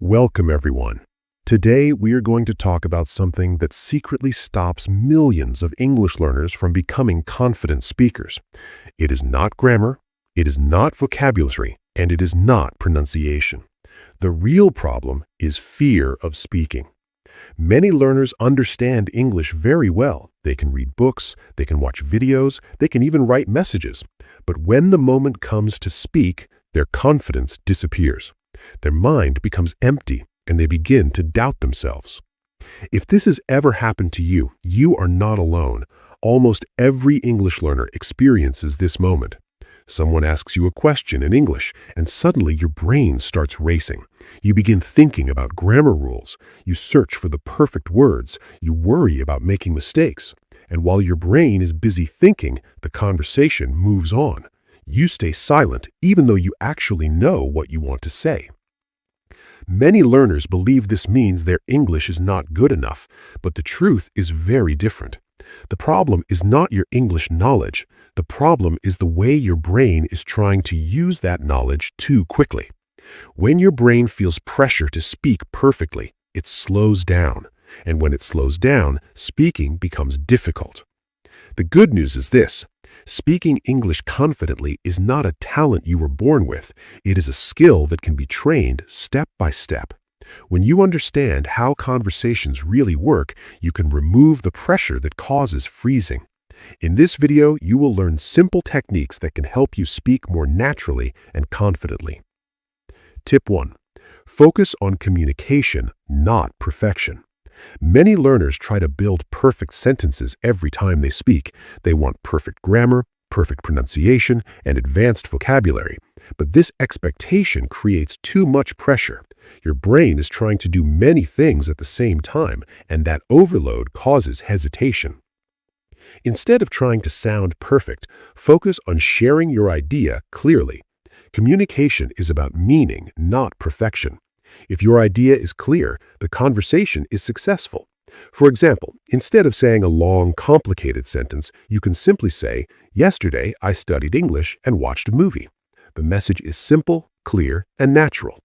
Welcome, everyone. Today, we are going to talk about something that secretly stops millions of English learners from becoming confident speakers. It is not grammar, it is not vocabulary, and it is not pronunciation. The real problem is fear of speaking. Many learners understand English very well. They can read books, they can watch videos, they can even write messages. But when the moment comes to speak, their confidence disappears. Their mind becomes empty and they begin to doubt themselves. If this has ever happened to you, you are not alone. Almost every English learner experiences this moment. Someone asks you a question in English, and suddenly your brain starts racing. You begin thinking about grammar rules. You search for the perfect words. You worry about making mistakes. And while your brain is busy thinking, the conversation moves on. You stay silent even though you actually know what you want to say. Many learners believe this means their English is not good enough, but the truth is very different. The problem is not your English knowledge. The problem is the way your brain is trying to use that knowledge too quickly. When your brain feels pressure to speak perfectly, it slows down. And when it slows down, speaking becomes difficult. The good news is this: speaking English confidently is not a talent you were born with. It is a skill that can be trained step by step. When you understand how conversations really work, you can remove the pressure that causes freezing. In this video, you will learn simple techniques that can help you speak more naturally and confidently. Tip 1. Focus on communication, not perfection. Many learners try to build perfect sentences every time they speak. They want perfect grammar, perfect pronunciation, and advanced vocabulary. But this expectation creates too much pressure. Your brain is trying to do many things at the same time, and that overload causes hesitation. Instead of trying to sound perfect, focus on sharing your idea clearly. Communication is about meaning, not perfection. If your idea is clear, the conversation is successful. For example, instead of saying a long, complicated sentence, you can simply say, "Yesterday, I studied English and watched a movie." The message is simple, clear, and natural.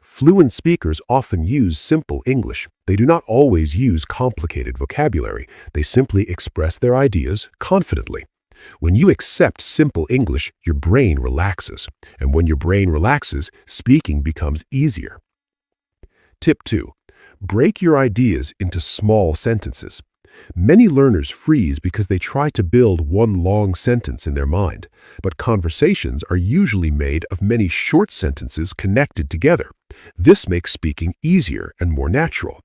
Fluent speakers often use simple English. They do not always use complicated vocabulary. They simply express their ideas confidently. When you accept simple English, your brain relaxes. And when your brain relaxes, speaking becomes easier. Tip 2. Break your ideas into small sentences. Many learners freeze because they try to build one long sentence in their mind. But conversations are usually made of many short sentences connected together. This makes speaking easier and more natural.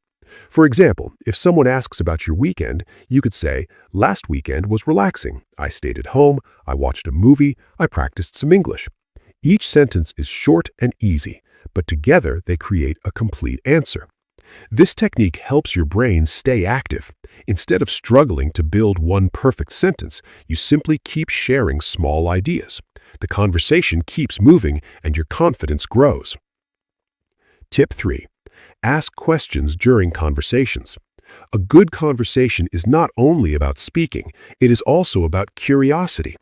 For example, if someone asks about your weekend, you could say, "Last weekend was relaxing. I stayed at home, I watched a movie, I practiced some English." Each sentence is short and easy, but together they create a complete answer. This technique helps your brain stay active. Instead of struggling to build one perfect sentence, you simply keep sharing small ideas. The conversation keeps moving and your confidence grows. Tip 3. Ask questions during conversations. A good conversation is not only about speaking, it is also about curiosity.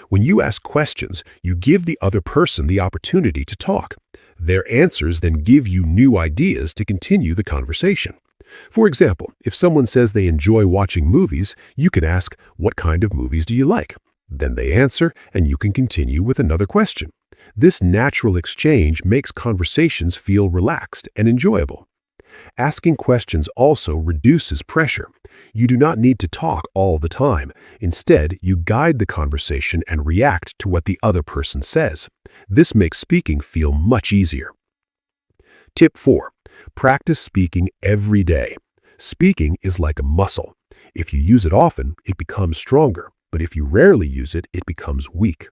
When you ask questions, you give the other person the opportunity to talk. Their answers then give you new ideas to continue the conversation. For example, if someone says they enjoy watching movies, you can ask, "What kind of movies do you like?" Then they answer, and you can continue with another question. This natural exchange makes conversations feel relaxed and enjoyable. Asking questions also reduces pressure. You do not need to talk all the time. Instead, you guide the conversation and react to what the other person says. This makes speaking feel much easier. Tip 4. Practice speaking every day. Speaking is like a muscle. If you use it often, it becomes stronger. But if you rarely use it, it becomes weak.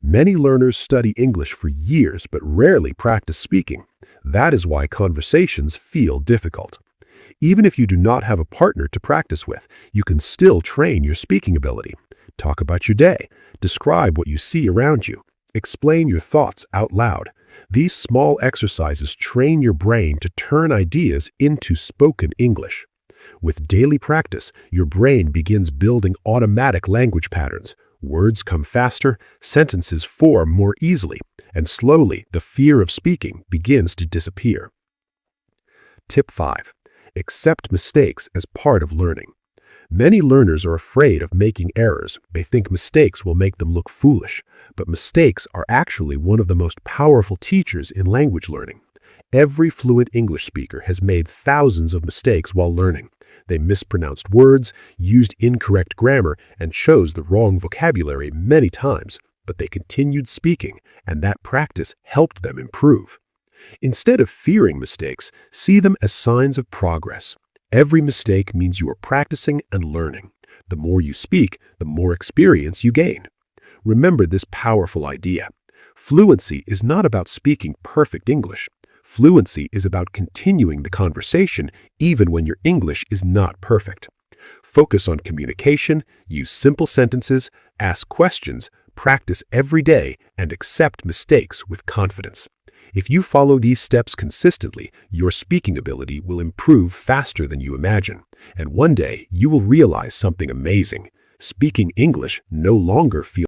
Many learners study English for years but rarely practice speaking. That is why conversations feel difficult. Even if you do not have a partner to practice with, you can still train your speaking ability. Talk about your day. Describe what you see around you. Explain your thoughts out loud. These small exercises train your brain to turn ideas into spoken English. With daily practice, your brain begins building automatic language patterns. Words come faster, sentences form more easily, and slowly the fear of speaking begins to disappear. Tip 5. Accept mistakes as part of learning. Many learners are afraid of making errors. They think mistakes will make them look foolish, but mistakes are actually one of the most powerful teachers in language learning. Every fluent English speaker has made thousands of mistakes while learning. They mispronounced words, used incorrect grammar, and chose the wrong vocabulary many times, but they continued speaking, and that practice helped them improve. Instead of fearing mistakes, see them as signs of progress. Every mistake means you are practicing and learning. The more you speak, the more experience you gain. Remember this powerful idea. Fluency is not about speaking perfect English. Fluency is about continuing the conversation even when your English is not perfect. Focus on communication, use simple sentences, ask questions, practice every day, and accept mistakes with confidence. If you follow these steps consistently, your speaking ability will improve faster than you imagine. And one day, you will realize something amazing. Speaking English no longer feels